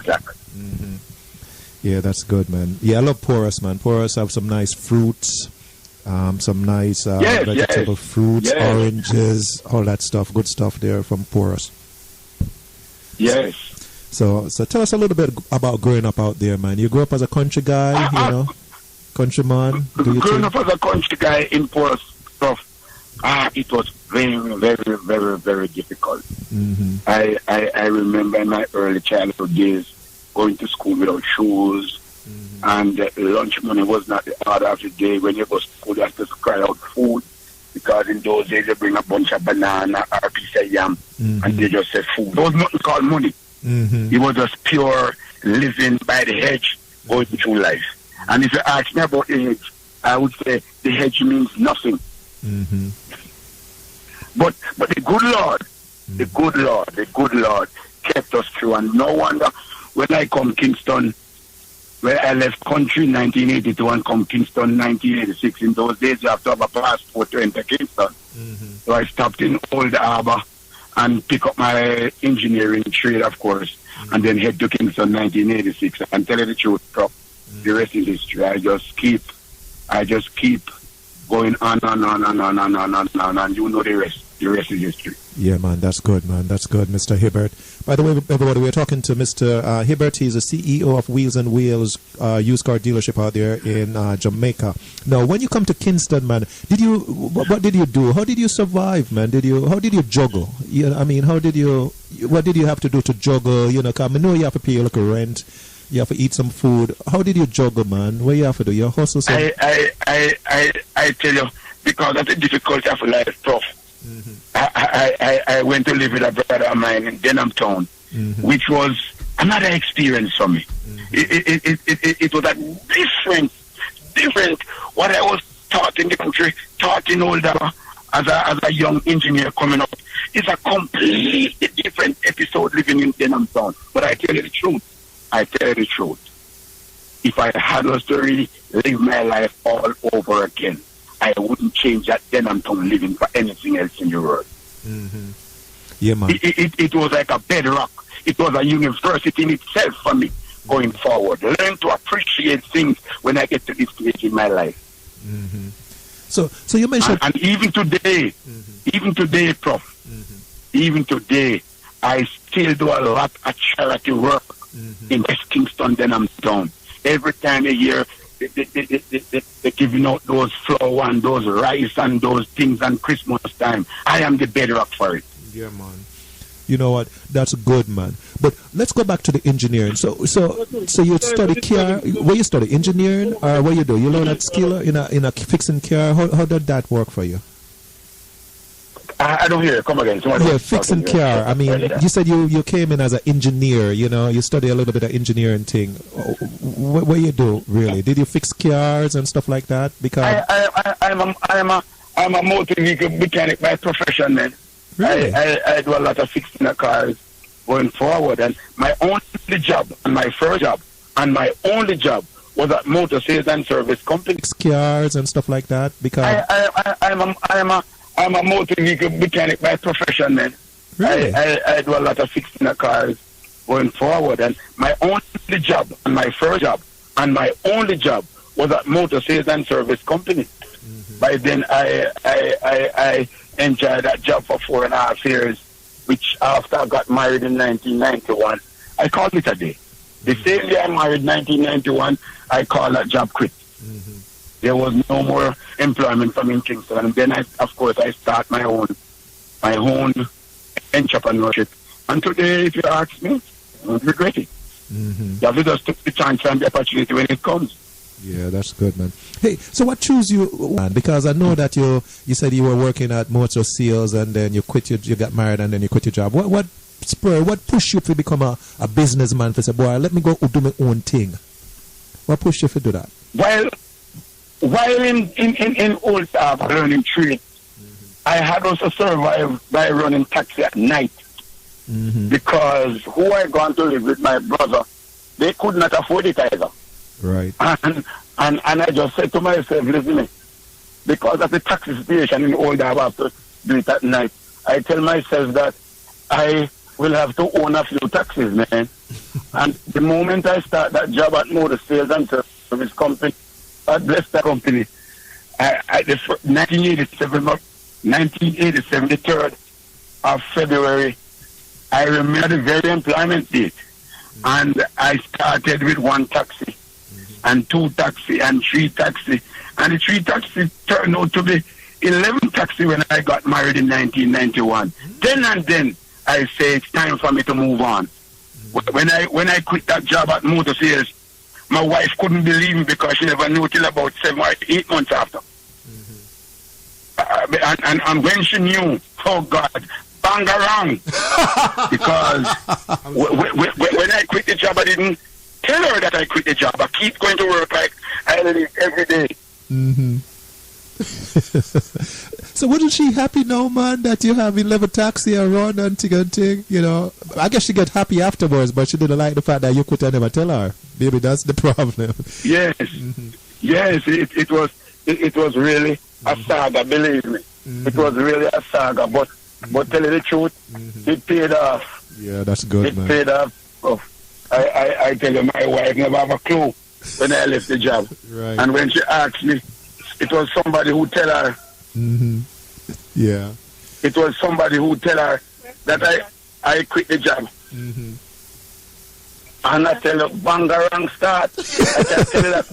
exactly. Mm-hmm. Yeah, that's good, man. Yeah, I love Porous, man. Porous have some nice fruits, some nice vegetable fruits, oranges, all that stuff. Good stuff there from Porous. Yes. So tell us a little bit about growing up out there, man. You grew up as a country guy, countryman. Growing up as a country guy in Porous stuff, it was very, very, very, very difficult. Mm-hmm. I remember in my early childhood days going to school without shoes, and lunch money was not the order of the day. When you go to school, you have to cry out food, because in those days they bring a bunch of banana or a piece of yam, and they just say food. There was nothing called money. It was just pure living by the hedge, going through life. And if you ask me about the hedge, I would say the hedge means nothing. But the good Lord kept us through, and no wonder when I come Kingston, when I left country in 1982 and come Kingston 1986, in those days you have to have a passport to enter Kingston. So I stopped in Old Harbour and pick up my engineering trade, of course, and then head to Kingston 1986. And tell you the truth, the rest is history. I just keep going on, and you know the rest. The rest is history. Yeah, man, that's good, man. That's good, Mr. Hibbert. By the way, everybody, we're talking to Mr. Hibbert. He's the CEO of Wheels and Wheels used car dealership out there in Jamaica. Now, when you come to Kingston, man, what did you do? How did you survive, man? How did you juggle? What did you have to do to juggle? You know, 'cause I know you have to pay your local rent. You have to eat some food. How did you juggle, man? What you have to do? You hustle. I tell you, because of the difficulty of life, tough. I went to live with a brother of mine in Denham Town, which was another experience for me. It was a different what I was taught in the country, taught in Old Harbour as a young engineer coming up. It's a completely different episode living in Denham Town. But I tell you the truth. If I had was to really live my life all over again, I wouldn't change that Denham Town living for anything else in the world. Yeah, man. It was like a bedrock. It was a university in itself for me going forward. Learn to appreciate things when I get to this stage in my life. So you mentioned... And even today, Prof, even today, I still do a lot of charity work in West Kingston, Denham Town. Every time a year, they're giving out those flour and those rice and those things on Christmas time. I am the bedrock for it. Yeah, man. You know what? That's good, man. But let's go back to the engineering. So you study car? Where you study engineering, or what you do? You learn that skill in a fixing car. How did that work for you? I don't hear. Come again. Yeah, fixing car. I mean, you said you came in as an engineer. You know, you study a little bit of engineering thing. What you do really? Did you fix cars and stuff like that? Because I'm a motor vehicle mechanic by profession, man. Really? I do a lot of fixing of cars going forward, and my only job and my first job and my only job was at motor sales and service company. Fix cars and stuff like that. Because I'm a motor vehicle mechanic by profession, man. Really? I do a lot of fixing of cars going forward, and my only job and my first job and my only job was at motor sales and service company. By then, I enjoyed that job for 4.5 years, which after I got married in 1991, I called it a day. The same year I married, 1991, I called that job quit. There was no more employment for me in Kingston. And then, I start my own entrepreneurship. And today, if you ask me, I don't regret it. You have to just take the chance and the opportunity when it comes. Yeah, that's good, man. Hey, so what chose you, man? Because I know that you said you were working at motor sales and then you quit you got married and then you quit your job. What pushed you to become a businessman to say, boy, let me go do my own thing? What pushed you to do that? While in Old Harbour learning trade, I had also survived by running taxi at night. Because who I gone to live with, my brother, they could not afford it either. Right. And I just said to myself, listen, because of the taxi situation in Old Harbour, I have to do it at night. I tell myself that I will have to own a few taxis, man. And the moment I start that job at Motor Sales and Service Company, God bless that company, 1987, the 3rd of February, I remember the very employment date. And I started with 1 taxi, and 2 taxi, and 3 taxi. And the 3 taxi turned out to be 11 taxi when I got married in 1991. Then I say it's time for me to move on. When I quit that job at Motor Sales, my wife couldn't believe me because she never knew till about 7 or 8 months after. And when she knew, oh God, bang around. Because when I quit the job, I didn't tell her that I quit the job. I keep going to work like I live every day. Mm-hmm. So wasn't she happy now, man, that you have 11 taxi around and thing, you know? I guess she get happy afterwards, but she didn't like the fact that you could never tell her. Maybe that's the problem. Yes. Mm-hmm. Yes, it was really a saga, believe me. Mm-hmm. It was really a saga, but tell you the truth, it paid off. Yeah, that's good, it man. It paid off. Oh, I tell you, my wife never have a clue when I left the job. Right. And when she asked me, it was somebody who tell her. Mm-hmm. Yeah. It was somebody who tell her that I quit the job. Mm-hmm. And I tell her, bangarang start. I can tell you that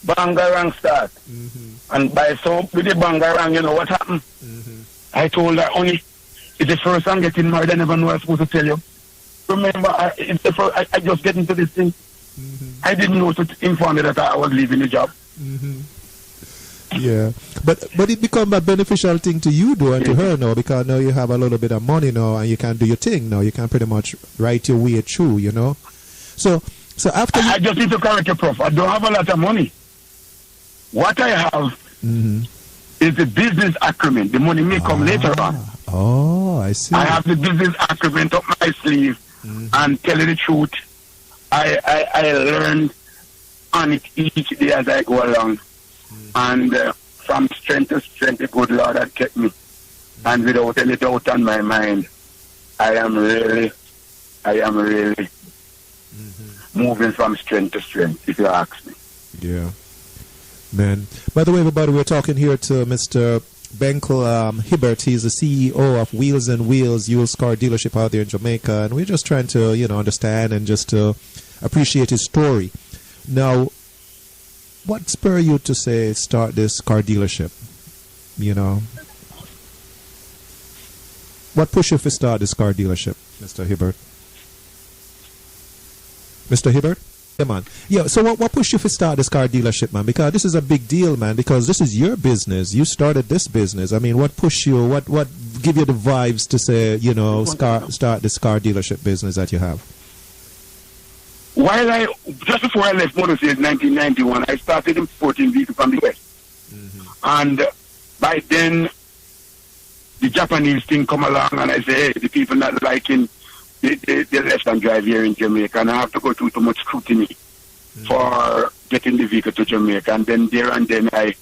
bangarang start. Mm-hmm. And by so with the bangarang, you know what happened? Mm-hmm. I told her, only it's the first I'm getting married. I never know I was supposed to tell you. Remember, it's the first, I just get into this thing. Mm-hmm. I didn't know to inform me that I was leaving the job. Mm-hmm. Yeah, but it become a beneficial thing to you, though, and to her now, because now you have a little bit of money now, and you can do your thing now. You can pretty much write your way through, you know. So after I just need to correct you, Prof. I don't have a lot of money. What I have is the business acumen. The money may come later on. Oh, I see. I have the business acumen up my sleeve, and tell you the truth, I learned on it each day as I go along. And from strength to strength, the good Lord had kept me. And without any doubt on my mind, I am really moving from strength to strength, if you ask me. Yeah. Man. By the way, everybody, we're talking here to Mr. Bencle Hibbert. He's the CEO of Wheels and Wheels used car dealership out there in Jamaica. And we're just trying to, understand and just to appreciate his story. Now, what spurred you to say start this car dealership? What pushed you to start this car dealership, Mr. Hibbert? Mr. Hibbert? Yeah, man. Yeah, so what pushed you to start this car dealership, man? Because this is a big deal, man, because this is your business. You started this business. I mean, what pushed you, what give you the vibes to say, start this car dealership business that you have? Just before I left Motor Sales in 1991, I started importing vehicles from the West. And by then, the Japanese thing come along, and I say, hey, the people not liking the left-hand drive here in Jamaica, and I have to go through too much scrutiny for getting the vehicle to Jamaica. And then I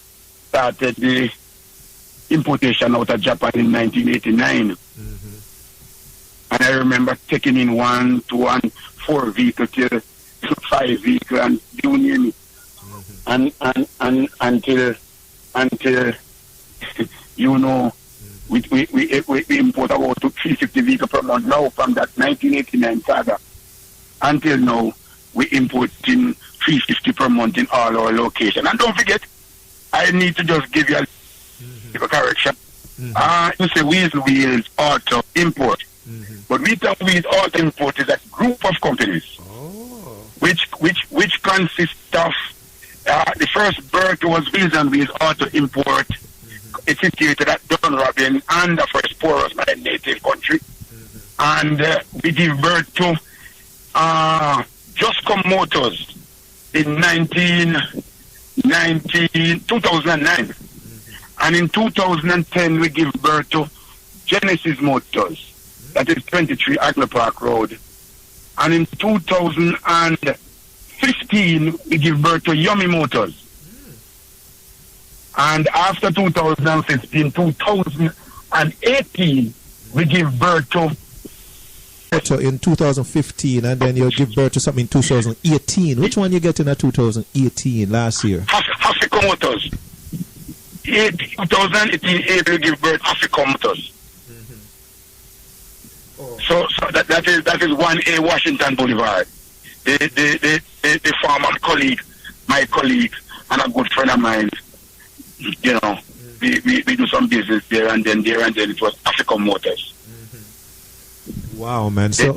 started the importation out of Japan in 1989. And I remember taking in 1 to 4 vehicles till 5 vehicles, and you name it. And until we import about 350 vehicles per month now from that 1989 saga. Until now, we import in 350 per month in all our locations. And don't forget, I need to just give you a correction. You say Wheels Auto Import. But Wheels Auto Import is a group of companies which consists of the first birth was Wheels and Wheels Auto Import. It's situated at Dunrobin and the first Porus, my native country. And we give birth to Just Come Motors in 2009. And in 2010, we give birth to Genesis Motors. That is 23 Agner Park Road. And in 2015, we give birth to Yummy Motors. And after 2015, 2018, we give birth to motor in 2015, and then you give birth to something in 2018. Which one you get in 2018 last year? Africa Motors. 2018, April give birth Africa Motors. Oh. So that is 1A Washington Boulevard. The former colleague, my colleague, and a good friend of mine, you know, we do some business there and then it was Africa Motors. Wow, man. So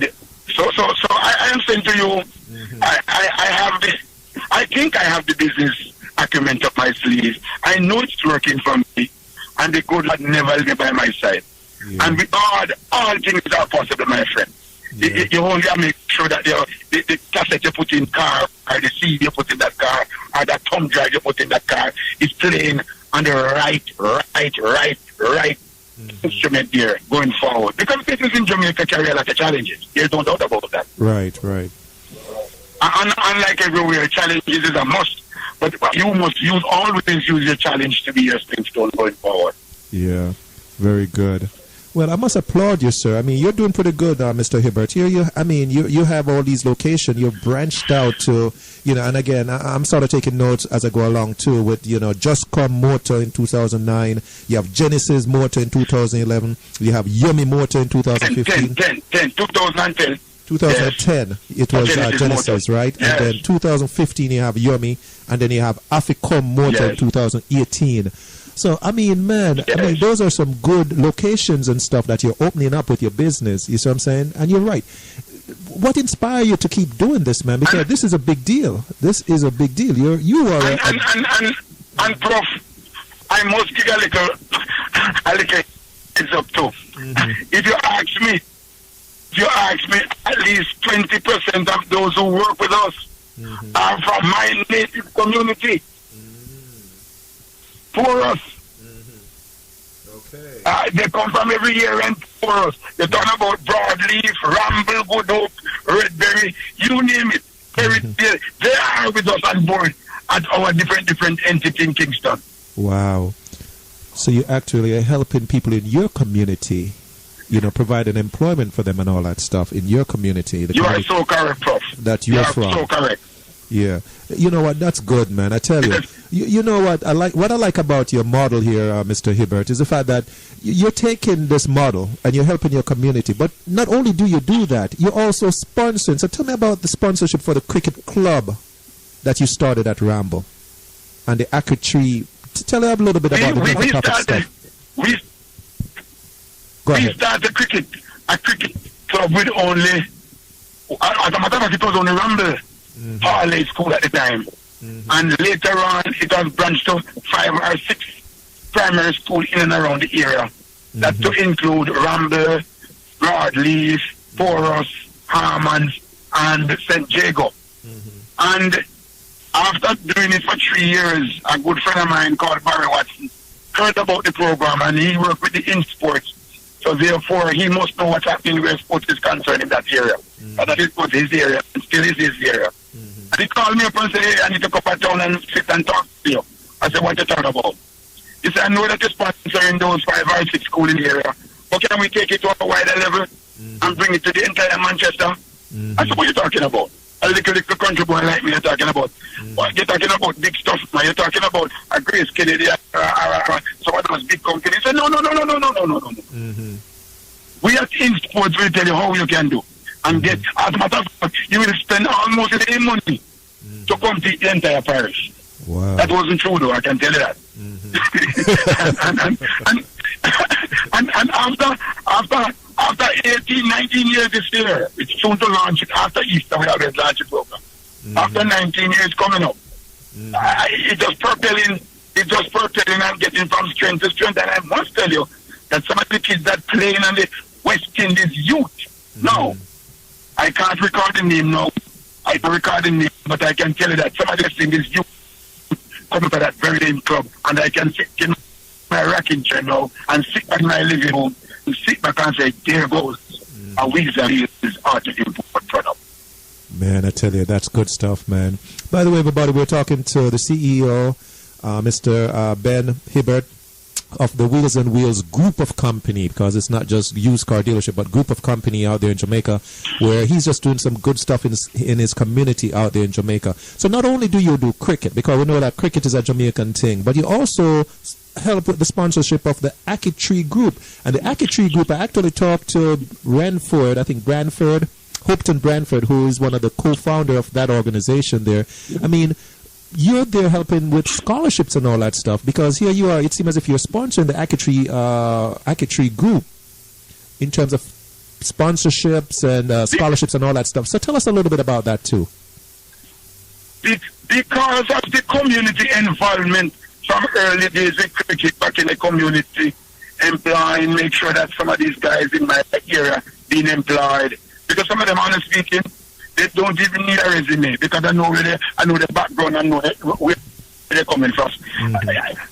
I am saying to you, I think I have the business acumen up my sleeve. I know it's working for me, and the good Lord never leave by my side. Yeah. And with God, all things are possible, my friend. Yeah. You only have to make sure that the cassette you put in car, or the CD you put in that car, or that thumb drive you put in that car is playing on the right instrument there going forward. Because business in Jamaica carry a lot of challenges. There's no doubt about that. Right. And unlike everywhere, challenges is a must. But you must always use your challenge to be your stepping stone going forward. Yeah, very good. Well, I must applaud you, sir. I mean, you're doing pretty good, Mr. Hibbert. You have all these locations. You've branched out to, and again, I'm sort of taking notes as I go along, too, with, Just Come Motor in 2009. You have Genesis Motor in 2011. You have Yummy Motor in 2015. 2010. 2010, yes. It was Genesis, right? Yes. And then 2015, you have Yummy, and then you have Africom Motor in 2018. So, I mean, man, those are some good locations and stuff that you're opening up with your business. You see what I'm saying? And you're right. What inspired you to keep doing this, man? Because this is a big deal. This is a big deal. You are and Prof, I must give a little heads up too. If you ask me, at least 20% of those who work with us are from my native community. For us. Okay. They come from every year and for us. They talk about Broadleaf, Ramble, Good Hope, Redberry, you name it. They are with us on board at our different entity in Kingston. Wow. So you actually are helping people in your community, providing employment for them and all that stuff in your community. You are so correct, Prof. That you're from. So correct. Yeah. You know what? That's good, man. I tell you. You know what? What I like about your model here, Mr. Hibbert, is the fact that you're taking this model and you're helping your community. But not only do you do that, you're also sponsoring. So tell me about the sponsorship for the cricket club that you started at Ramble and the Acre Tree. Tell us a little bit about the not-for-profit stuff. We started a cricket club with only, as a matter of fact, it was only Ramble. Harley School at the time. And later on, it was branched to 5 or 6 primary schools in and around the area. That to include Ramble, Broadleaf, Porus, Harmons, and St. Jago. And after doing it for 3 years, a good friend of mine called Barry Watson heard about the program, and he worked with the InSports. So therefore, he must know what's happening where sports is concerned in that area. And that was his area, and still is his area. And he called me up and said, hey, I need to come back down and sit and talk to you. I said, what you talk about? He said, I know that you're sponsoring those 5 or 6 schools in the area, but can we take it to a wider level and bring it to the entire Manchester? I said, what are you talking about? A little country boy like me, you're talking about. What you're talking about big stuff, man. You're talking about a Grace Kennedy, some of those big companies. He said, no. We at InSports will tell you how you can do. And get, as a matter of fact, you will spend almost the same money to complete the entire parish. Wow. That wasn't true, though, I can tell you that. and after 18, 19 years this year, it's soon to launch it. After Easter, we always launch it program. After 19 years coming up, it's just propelling and getting from strength to strength. And I must tell you that some of the kids that playing on the West Indies youth now, I can't record the name now. I can record the name, but I can tell you that some of the Indies youth come to that very same club, and I can sit in my rocking chair now and sit back in my living room and sit back and say, there goes a Wheels and Wheels art import product. Man, I tell you, that's good stuff, man. By the way, everybody, we're talking to the CEO, Mr. Ben Hibbert, of the Wheels and Wheels group of company, because it's not just used car dealership, but group of company out there in Jamaica, where he's just doing some good stuff in his community out there in Jamaica. So not only do you do cricket, because we know that cricket is a Jamaican thing, but you also help with the sponsorship of the Aki Tree Group. And the Aki Tree Group, I actually talked to Hopeton Branford, who is one of the co-founder of that organization there. I mean, you're there helping with scholarships and all that stuff, because here you are, it seems as if you're sponsoring the Aki Tree Group in terms of sponsorships and scholarships and all that stuff. So tell us a little bit about that too. Because of the community involvement from early days with cricket back in the community, employing, make sure that some of these guys in my area being employed. Because some of them, honestly speaking, they don't even need a resume, because I know the background, I know where they're coming from.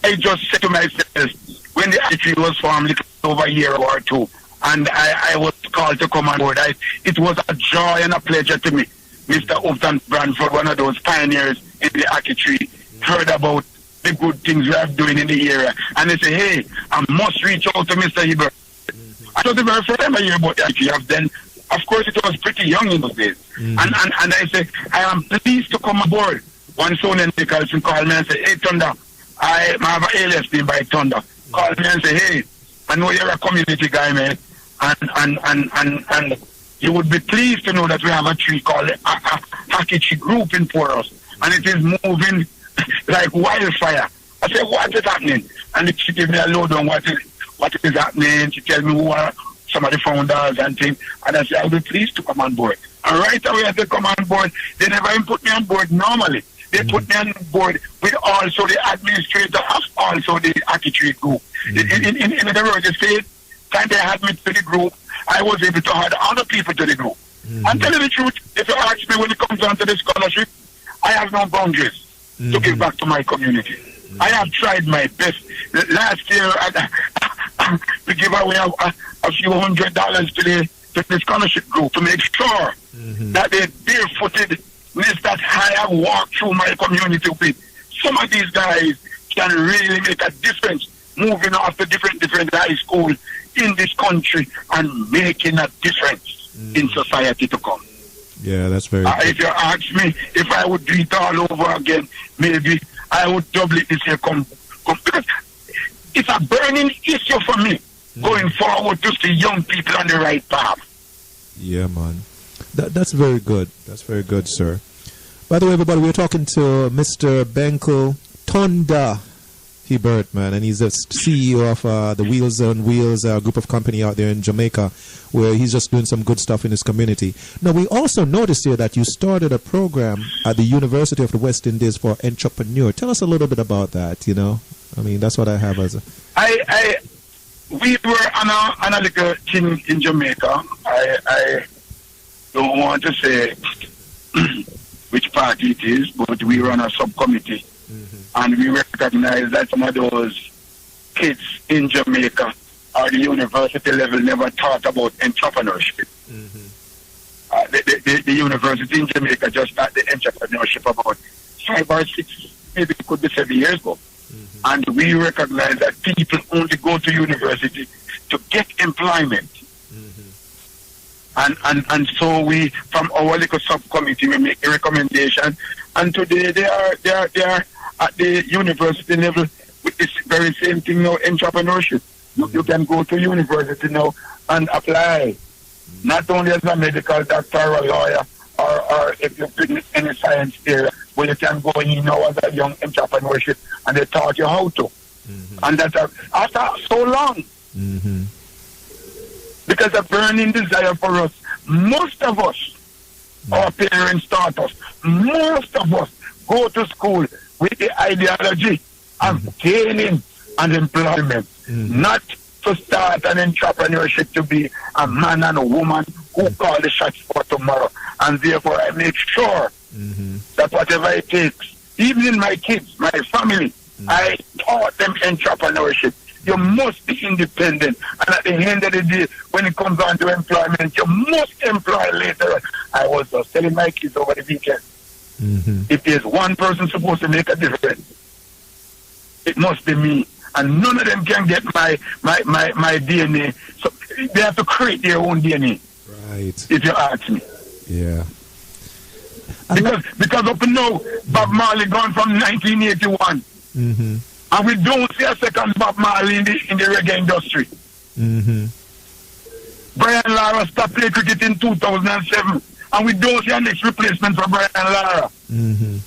I just said to myself, when the ITRE was formed over a year or two, and I was called to come on board, it was a joy and a pleasure to me. Mr. Upton Branford, one of those pioneers in the ITRE, heard about the good things we are doing in the area, and they say, hey, I must reach out to Mr. Hibbert. I thought the very first time I hear about the ITRE, then of course, it was pretty young in those days. And I said, I am pleased to come aboard. One son in Nicholson called me and said, hey, Thunder, I have an alias name by Thunder. Called me and said, hey, I know you're a community guy, man. And you would be pleased to know that we have a tree called a Aki Group in Poros. And it is moving like wildfire. I said, what is happening? And she gave me a lowdown what is happening. She tell me who are some of the founders and things, and I said, I'll be pleased to come on board. And right away as they come on board, they never even put me on board normally. They put me on board with also the administrator of also the Aki Tree Group. In other words, they said, time they had me to the group, I was able to add other people to the group. And tell you the truth, if you ask me when it comes down to the scholarship, I have no boundaries to give back to my community. I have tried my best. Last year, we give away a few $100 to the scholarship group to make sure that the barefootedness that I have walked through my community with, some of these guys can really make a difference moving off to different high schools in this country and making a difference in society to come. Yeah, that's very good. If you ask me if I would do it all over again, maybe I would double it this year. Because it's a burning issue for me going forward to see young people on the right path. Yeah, man. That's very good. That's very good, sir. By the way, everybody, we're talking to Mr. Bencle Hibbert, man, and he's the CEO of the Wheels on Wheels group of company out there in Jamaica, where he's just doing some good stuff in his community. Now, we also noticed here that you started a program at the University of the West Indies for entrepreneur. Tell us a little bit about that, you know. I mean, that's what I have as a... We were on a little thing in Jamaica. I don't want to say which party it is, but we were on a subcommittee. And we recognize that some of those kids in Jamaica at the university level never thought about entrepreneurship. The university in Jamaica just started entrepreneurship about 5 or 6, maybe it could be 7 years ago. And we recognize that people only go to university to get employment. And so we, from our little subcommittee, we make a recommendation. And today they are at the university level with this very same thing now, entrepreneurship. You can go to university now and apply, not only as a medical doctor or a lawyer, or if you've been in any science area, where you can go in now as a young entrepreneurship, and they taught you how to. And that's after so long. Because a burning desire for us, most of us, our parents taught us, most of us go to school with the ideology of gaining an employment, not to start an entrepreneurship to be a man and a woman who call the shots for tomorrow. And therefore I make sure that whatever it takes, even in my kids, my family, I taught them entrepreneurship. You must be independent. And at the end of the day, when it comes down to employment, you must employ later. I was just telling my kids over the weekend, if there's one person supposed to make a difference, it must be me. and none of them can get my DNA. So they have to create their own DNA. Right. If you ask me. Yeah. Because up to now, Bob Marley gone from 1981. Mm-hmm. And we don't see a second Bob Marley in the reggae industry. Mm-hmm. Brian Lara stopped playing cricket in 2007. And we don't see a next replacement for Brian Lara. Mm-hmm.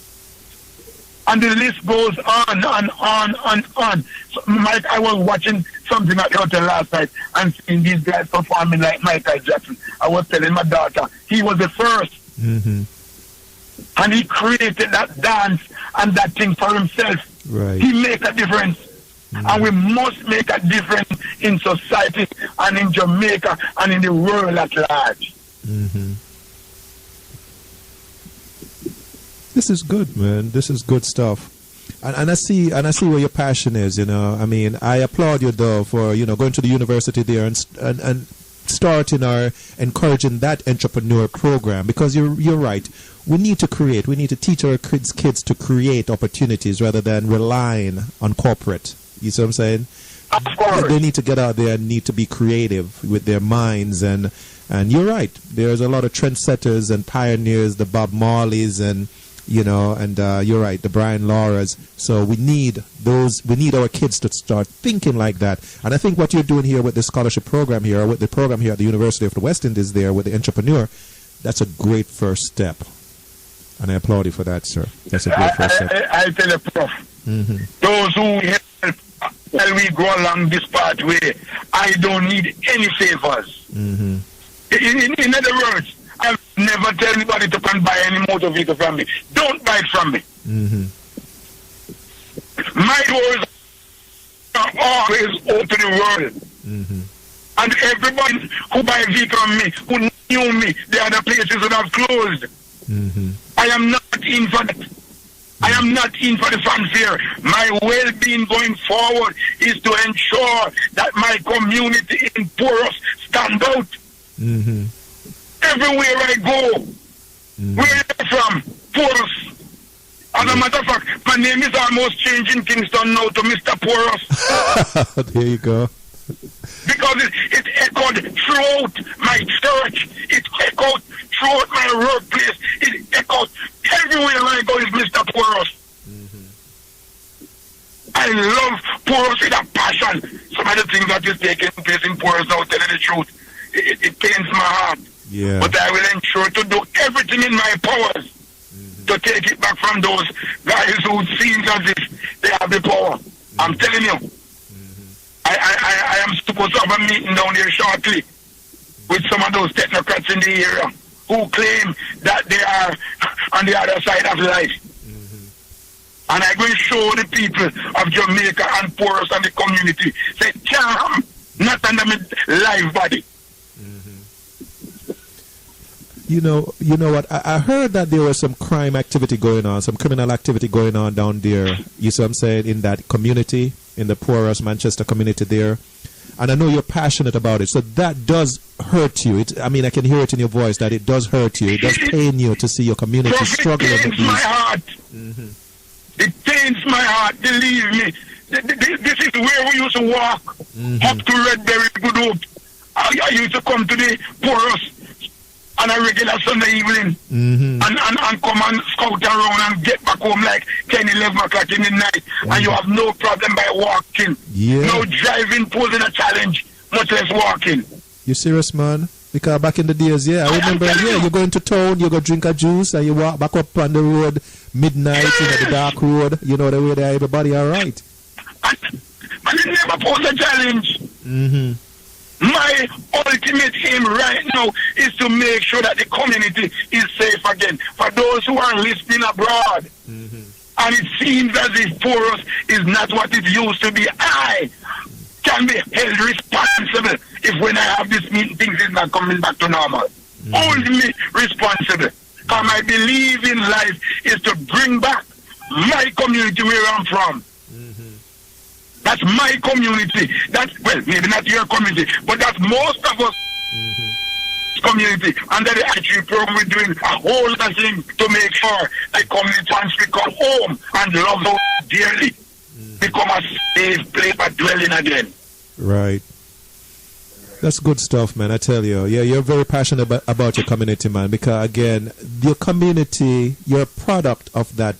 And the list goes on and on and on. So, Mike, I was watching something at the hotel last night and seeing these guys performing like Michael Jackson. I was telling my daughter, he was the first. Mm-hmm. And he created that dance and that thing for himself. Right. He made a difference. Mm-hmm. And we must make a difference in society and in Jamaica and in the world at large. Mm-hmm. This is good, man. This is good stuff. And I see where your passion is, you know. I mean, I applaud you though for, you know, going to the university there and starting or encouraging that entrepreneur program, because you're right. We need to create. We need to teach our kids to create opportunities rather than relying on corporate. You see what I'm saying? Of course. They need to get out there and need to be creative with their minds. And you're right. There's a lot of trendsetters and pioneers, the Bob Marleys and, you know, and you're right, the Brian Lauras. So we need our kids to start thinking like that. And I think what you're doing here with the scholarship program here, or with the program here at the University of the West Indies there with the entrepreneur, that's a great first step. And I applaud you for that, sir. That's a great first step. I tell you, Prof, mm-hmm. those who help while we go along this pathway, I don't need any favors. Mm-hmm. In other words, I'll never tell anybody to come buy any motor vehicle from me. Don't buy it from me. Mm-hmm. My doors are always open to the world. Mm-hmm. And everybody who buy a vehicle from me, who knew me, the other places would have closed. Mm-hmm. I am not in for that. I am not in for the fanfare. My well-being going forward is to ensure that my community in Poros stand out. Mm-hmm. Everywhere I go. Mm-hmm. Where are you from? Poros. As a matter of fact, my name is almost changing Kingston now to Mr. Poros. There you go. Because it echoed throughout my church. It echoed throughout my workplace. It echoed everywhere I go is Mr. Poros. Mm-hmm. I love Poros with a passion. Some of the things that is taking place in Poros now, telling the truth, it pains my heart. Yeah. But I will ensure to do everything in my powers to take it back from those guys who seem as if they have the power. I'm telling you. I am supposed to have a meeting down there shortly with some of those technocrats in the area who claim that they are on the other side of life. Mm-hmm. And I'm going to show the people of Jamaica and Poros and the community, say, calm, not under my live body. Mm-hmm. You know what? I heard that there was some crime activity going on, some criminal activity going on down there. You see what I'm saying? In that community, in the Poros Manchester community there. And I know you're passionate about it. So that does hurt you. I mean, I can hear it in your voice that it does hurt you. It does pain you to see your community struggling with these. It pains my heart. Mm-hmm. It pains my heart, believe me. This is where we used to walk up to Redberry Good Hope. I used to come to the Poros on a regular Sunday evening and come and scout around and get back home like 10, 11 o'clock in the night. And you have no problem by walking. Yeah. No driving posing a challenge, much less walking. You serious, man? Because back in the days, I remember, you go into town, you go drink a juice, and you walk back up on the road, midnight, the dark road, the way there, everybody all right. And it never pose a challenge. Mm-hmm. My ultimate aim right now is to make sure that the community is safe again. For those who are listening abroad, and it seems as if Poros is not what it used to be, I can be held responsible if when I have this meeting, things is not coming back to normal. Hold me responsible. Because my belief in life is to bring back my community where I'm from. That's my community. That's, well, maybe not your community, but that's most of us community. Under the actual program, we're doing a whole lot of things to make sure the community wants to come home and love us dearly. become a safe place for dwelling again. Right. That's good stuff, man. I tell you. Yeah, you're very passionate about your community, man. Because, again, your community, you're a product of that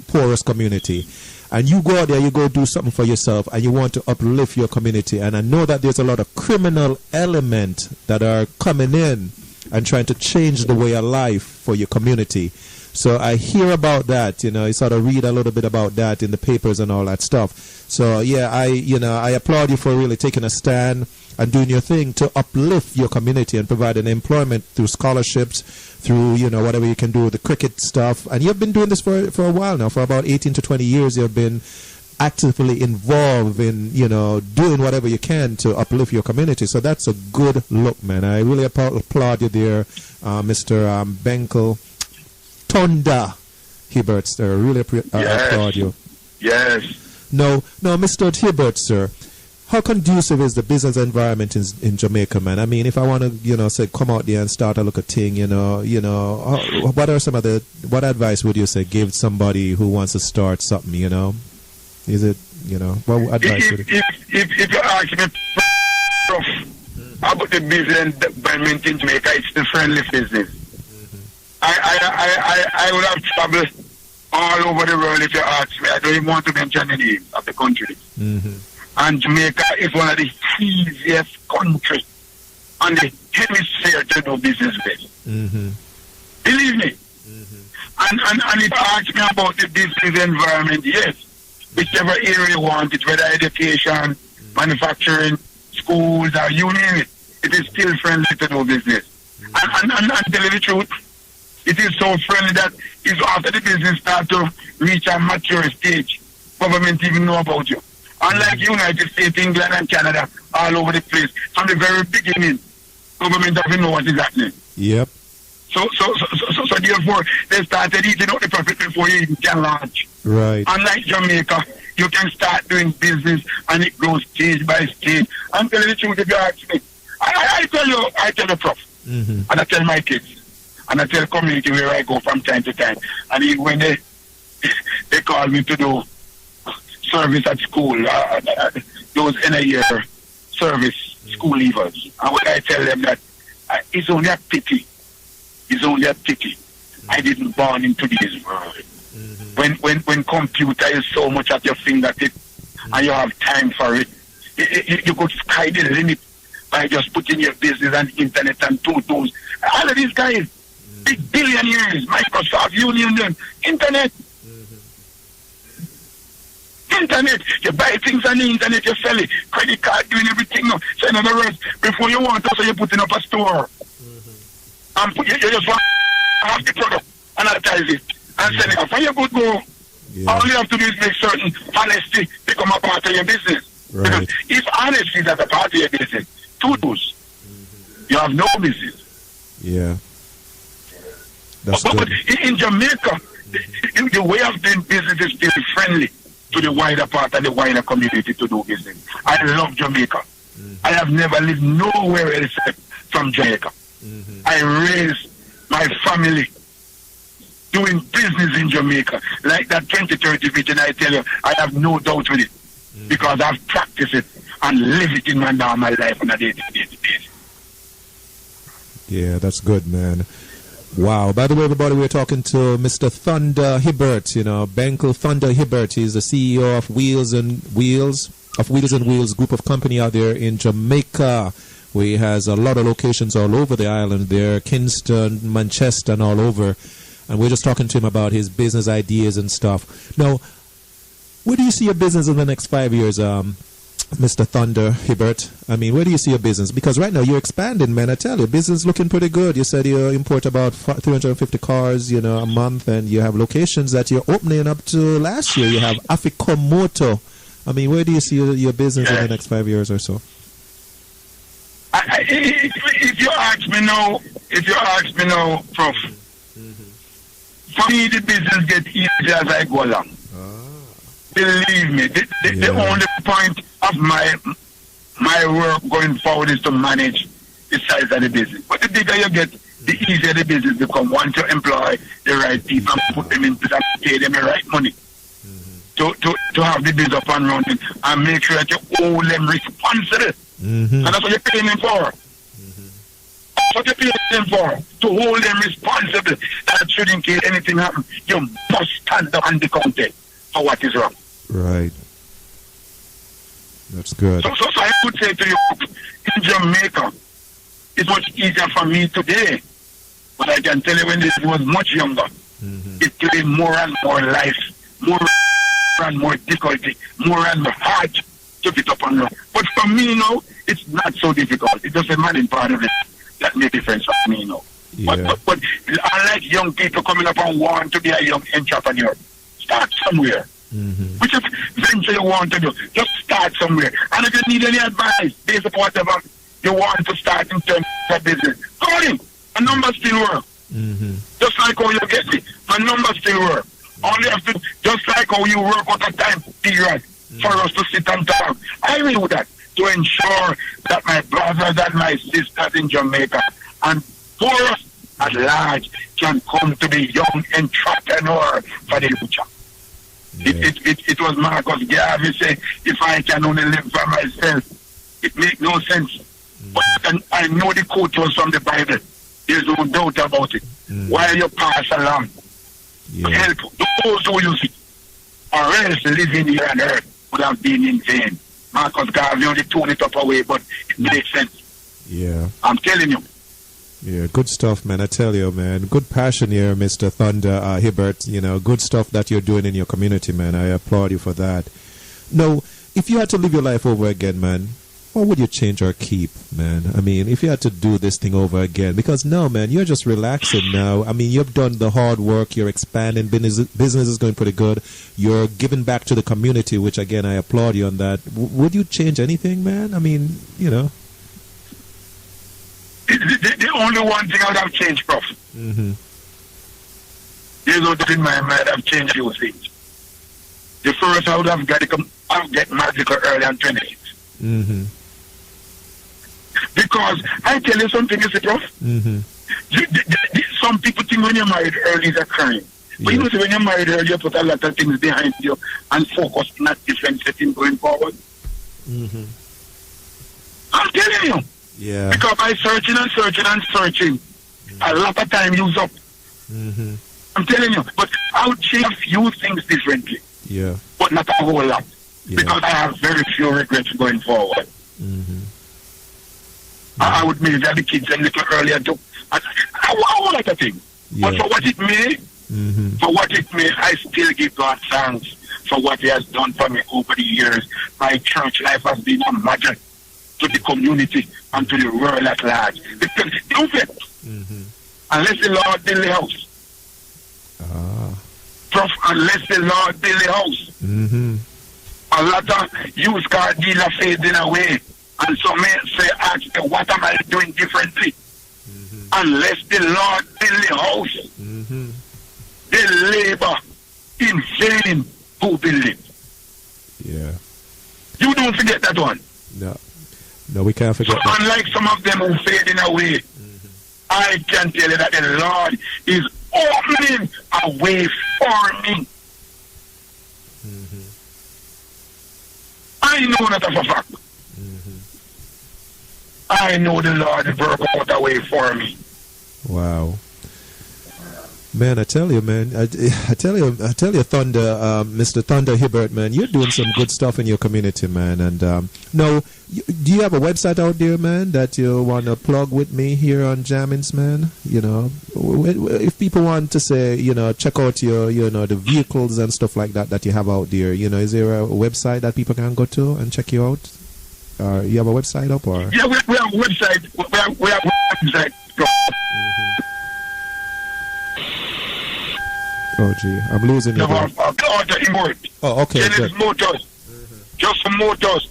porous community. And you go out there, you go do something for yourself, and you want to uplift your community. And I know that there's a lot of criminal elements that are coming in and trying to change the way of life for your community. So I hear about that, you sort of read a little bit about that in the papers and all that stuff. So, yeah, I applaud you for really taking a stand and doing your thing to uplift your community and providing employment through scholarships, through, whatever you can do with the cricket stuff. And you've been doing this for a while now. For about 18 to 20 years, you've been actively involved in, doing whatever you can to uplift your community. So that's a good look, man. I really applaud you there, Mr. Bencle Hibbert, sir. I really applaud you. Yes. No, Mr. Hibbert, sir. How conducive is the business environment in Jamaica, man? I mean, if I want to, say, come out there and start a look at thing, what are some of what advice would you say give somebody who wants to start something, Is it, what advice would you? If you ask me, about the business environment in Jamaica, it's the friendly business. I would have traveled all over the world if you ask me. I don't even want to mention the names of the countries. And Jamaica is one of the easiest countries on the hemisphere to do business with. Believe me. And if you ask me about the business environment, yes, whichever area you want it, whether education, manufacturing, schools, or you name it, it is still friendly to do business. And tell you the truth, it is so friendly that it's after the business starts to reach a mature stage, government even know about you. Unlike United States, England, and Canada, all over the place, from the very beginning, government doesn't know what is happening. Yep. So therefore, they started eating out the profit before you even can launch. Right. Unlike Jamaica, you can start doing business and it goes stage by stage. I'm telling you the truth, if you ask me, I tell you, Prof, and I tell my kids, and I tell the community where I go from time to time, and even when they call me to do service at school, those end of year service school leavers, and when I tell them that it's only a pity, I didn't born into this world. When computer is so much at your fingertip and you have time for it, you could sky the limit by just putting your business and internet and two tools. All of these guys, big billionaires, Microsoft, Union, internet. Internet, you buy things on the internet, you sell it, credit card, doing everything. So in other words, before you want to, so you're putting up a store. And you just want to have the product, analyze it, and sell it off. And you could go. Yeah. All you have to do is make certain honesty become a part of your business. Right. Because if honesty is at a part of your business, two-dos, you have no business. Yeah. But in Jamaica, the way of doing business is still friendly to the wider part of the wider community to do business. I love Jamaica. I have never lived nowhere else from Jamaica. I raised my family doing business in Jamaica. Like that 2030 vision, I tell you, I have no doubt with it. Because I've practiced it and lived it in my normal life on a day-to-day basis. Yeah, that's good, man. Wow. By the way, everybody, we're talking to Mr. Thunder Hibbert, Bencle Thunder Hibbert. He's the CEO of Wheels and Wheels group of company out there in Jamaica. Where he has a lot of locations all over the island there, Kingston, Manchester, and all over. And we're just talking to him about his business ideas and stuff. Now, where do you see your business in the next 5 years, Mr. Thunder Hibbert? I mean, where do you see your business? Because right now you're expanding, man. I tell you, business is looking pretty good. You said you import about 350 cars, a month, and you have locations that you're opening up to last year. You have Afikomoto. I mean, where do you see your business in the next 5 years or so? If you ask me now, Prof, for me the business gets easier as I go along. Believe me, the only point of my work going forward is to manage the size of the business. But the bigger you get, the easier the business becomes. Once you employ the right people and put them into that, pay them the right money to to have the biz up and running and make sure that you hold them responsible. And that's what you're paying them for. That's what you're paying them for, to hold them responsible. That should, in case anything happens, you must stand up and be accounted for what is wrong. Right. That's good. So I would say to you, in Jamaica, it's much easier for me today. But I can tell you when this was much younger, it played more and more life, more and more difficulty, more and more hard to get up and run. But for me now, it's not so difficult. It's just a managing part of it that makes a difference for me now. Yeah. But unlike young people coming up and want to be a young entrepreneur, start somewhere. Whichever venture you want to do, just start somewhere. And if you need any advice based upon whatever you want to start in terms of business, call him. A number still work. Just like how you get it, a number still work. All you have to, just like how you work out a time period for us to sit and talk. I will do that to ensure that my brothers and my sisters in Jamaica and for us at large can come to be young entrepreneur for the future. Yeah. It was Marcus Garvey say, if I can only live for myself, it makes no sense. But I know the quote was from the Bible. There's no doubt about it. While you pass along, help those who use it, or else living here on earth would have been in vain. Marcus Garvey only turned it up away, but it makes sense. Yeah. I'm telling you. Yeah, good stuff, man. I tell you, man. Good passion here, Mr. Thunder Hibbert. You know, good stuff that you're doing in your community, man. I applaud you for that. Now, if you had to live your life over again, man, what would you change or keep, man? I mean, if you had to do this thing over again, because now, man, you're just relaxing now. I mean, you've done the hard work. You're expanding. Business is going pretty good. You're giving back to the community, which, again, I applaud you on that. Would you change anything, man? I mean, you know. The only one thing I would have changed, Prof. There's no doubt in my mind I've changed a few things. The first, I would have get magical early on 26. Because I tell you something, you see, Prof. Some people think when you're married early is a crime. But you know, when you're married early, you put a lot of things behind you and focus on a different setting going forward. I'm telling you. Yeah. Because by searching, a lot of time used up. I'm telling you. But I would change a few things differently. Yeah. But not a whole lot. Yeah. Because I have very few regrets going forward. I would maybe have the kids a little earlier too. A whole lot of things. Yeah. But for what it may, I still give God thanks for what He has done for me over the years. My church life has been a model to the community and to the world at large. Because don't forget, unless the Lord build the house, Prof, unless the Lord build the house, a lot of used car dealer fading away, and some may say, ask, what am I doing differently? Unless the Lord build the house, the labor in vain who build it. Yeah. You don't forget that one. No, we can't forget that. Unlike some of them who fading away, I can tell you that the Lord is opening a way for me. I know that of a fact. I know the Lord will work out a way for me. Wow. Man, I tell you, man, I tell you, Thunder, Mr. Thunder Hibbert, man, you're doing some good stuff in your community, man. And no, do you have a website out there, man, that you want to plug with me here on Jammins, man? You know, if people want to say, you know, check out your, you know, the vehicles and stuff like that you have out there, you know, is there a website that people can go to and check you out? You have a website up, or? Yeah, we have a website. We have a website. Oh, gee, I'm losing you. Oh, okay. Genesis Motors. Just some motors.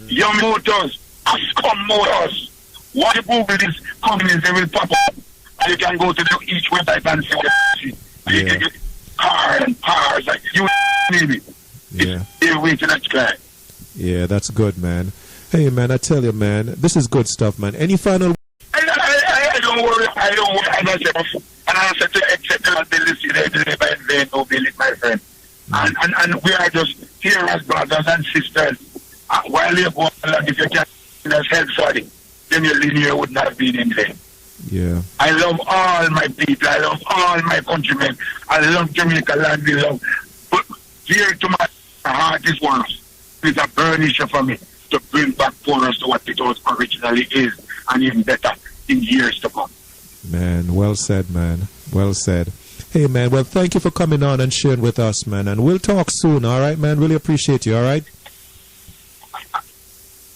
Young Motors. Ascom Motors. What you Google these companies, they will pop up. And you can go to each website and see what you see. You can get cars, like you name it. Yeah. They're waiting at sky. Yeah, that's good, man. Hey, man, I tell you, man, this is good stuff, man. Any final... I don't worry. And I said to accept the ability by then, no believe, my friend. And we are just here as brothers and sisters. While you go along, if you can help somebody, then your linear would not have been in vain. Yeah. I love all my people. I love all my countrymen. I love Jamaica land. We love. But here to my heart is Porus. It's a burning issue for me to bring back Porus to what it was originally is, and even better in years to come. Man, well said, man. Well said. Hey, man, well, thank you for coming on and sharing with us, man. And we'll talk soon, all right, man? Really appreciate you, all right?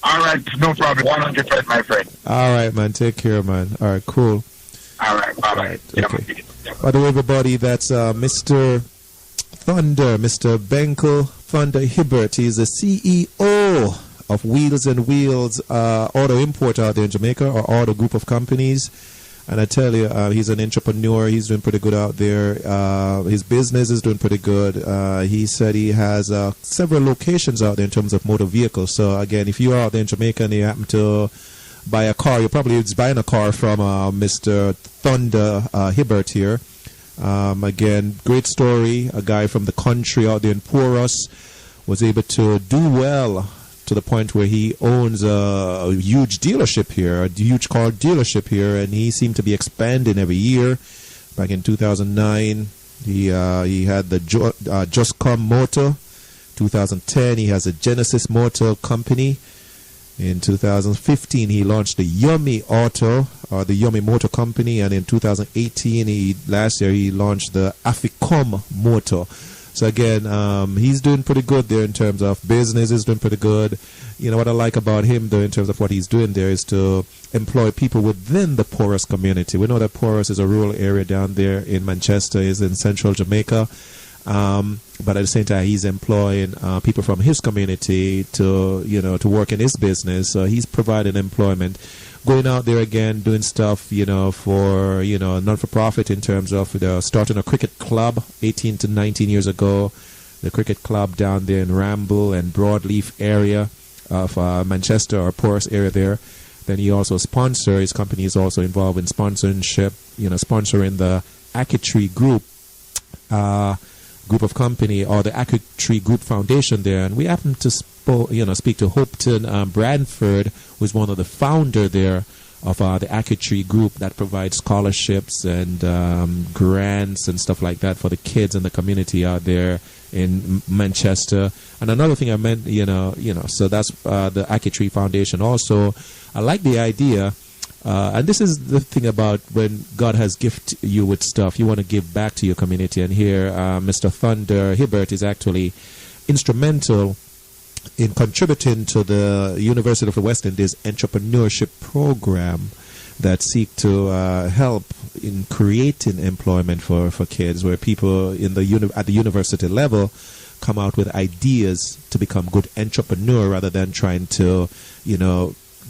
All right, no problem. 100%, my friend. All right, man. Take care, man. All right, cool. All right, bye-bye. Okay. By the way, everybody, that's Mr. Thunder, Mr. Bencle Thunder Hibbert. He's the CEO of Wheels and Wheels auto import out there in Jamaica, or auto group of companies. And I tell you, he's an entrepreneur. He's doing pretty good out there. His business is doing pretty good. He said he has several locations out there in terms of motor vehicles. So, again, if you're out there in Jamaica and you happen to buy a car, you're probably buying a car from Mr. Thunder Hibbert here. Again, great story. A guy from the country out there in Porus was able to do well to the point where he owns a huge dealership here, a huge car dealership here, and he seemed to be expanding every year. Back in 2009, he had the Just Come Motor. 2010, he has a Genesis Motor Company. In 2015, he launched the Yummy Auto, or the Yummy Motor Company, and in 2018, last year, he launched the Aficom Motor. So again, he's doing pretty good there in terms of business. He's doing pretty good. You know what I like about him, though, in terms of what he's doing there, is to employ people within the Porus community. We know that Porus is a rural area down there in Manchester, is in central Jamaica. But at the same time, he's employing people from his community to work in his business. So he's providing employment. Going out there again, doing stuff, for, non-for-profit in terms of starting a cricket club 18 to 19 years ago. The cricket club down there in Ramble and Broadleaf area of Manchester or Porus area there. Then he also sponsors, his company is also involved in sponsorship, sponsoring the Akitree Group of company, or the Akitree Group Foundation there. And we happen to speak to Hopeton Bradford, who is one of the founder there of the Akitree Group that provides scholarships and grants and stuff like that for the kids in the community out there in Manchester. And another thing I meant, so that's the Akitree Foundation. Also, I like the idea, and this is the thing about when God has gifted you with stuff, you want to give back to your community. And here, Mr. Thunder Hibbert is actually instrumental in contributing to the University of the West Indies entrepreneurship program that seek to help in creating employment for kids, where people at the university level come out with ideas to become good entrepreneur rather than trying to,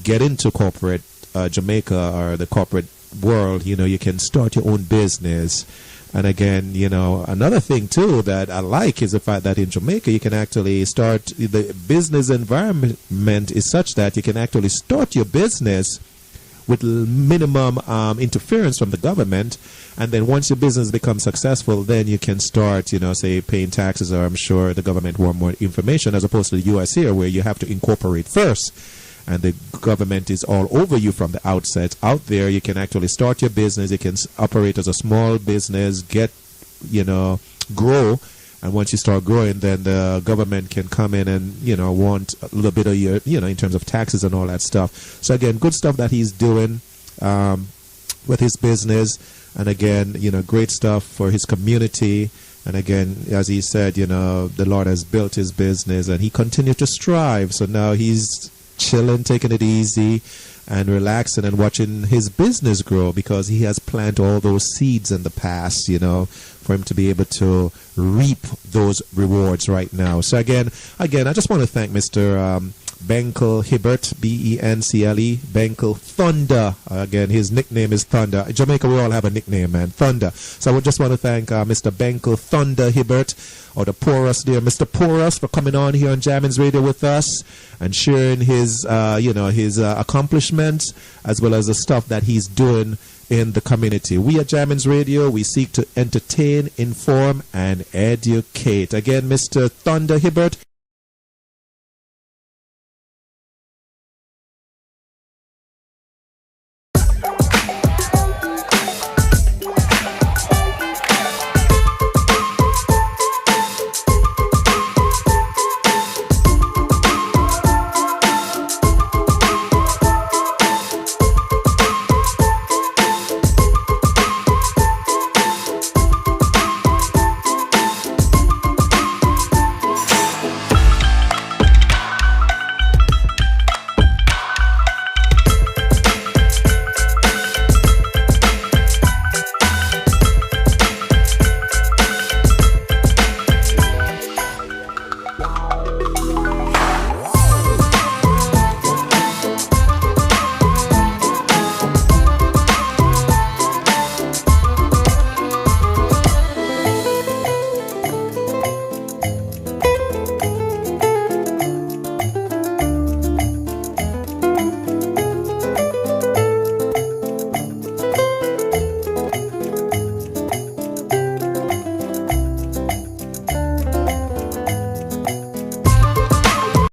get into corporate Jamaica or the corporate world. You can start your own business. And again, another thing too that I like is the fact that in Jamaica you can actually start, the business environment is such that you can actually start your business with minimum interference from the government. And then once your business becomes successful, then you can start, say paying taxes, or I'm sure the government want more information, as opposed to the US here, where you have to incorporate first. And the government is all over you from the outset. Out there, you can actually start your business. You can operate as a small business, grow. And once you start growing, then the government can come in and, want a little bit of your, in terms of taxes and all that stuff. So again, good stuff that he's doing with his business. And again, great stuff for his community. And again, as he said, the Lord has built his business and he continued to strive. So now he's chilling, taking it easy and relaxing and watching his business grow, because he has planted all those seeds in the past, for him to be able to reap those rewards right now. So again, I just want to thank Mr. Bencle Hibbert, Bencle, Bencle Thunder. Again, his nickname is Thunder. In Jamaica, we all have a nickname, man, Thunder. So I would just want to thank Mr. Bencle Thunder Hibbert, or the Porus there, Mr. Porus, for coming on here on Jammin's Radio with us and sharing his, his accomplishments, as well as the stuff that he's doing in the community. We at Jamins Radio, we seek to entertain, inform, and educate. Again, Mr. Thunder Hibbert.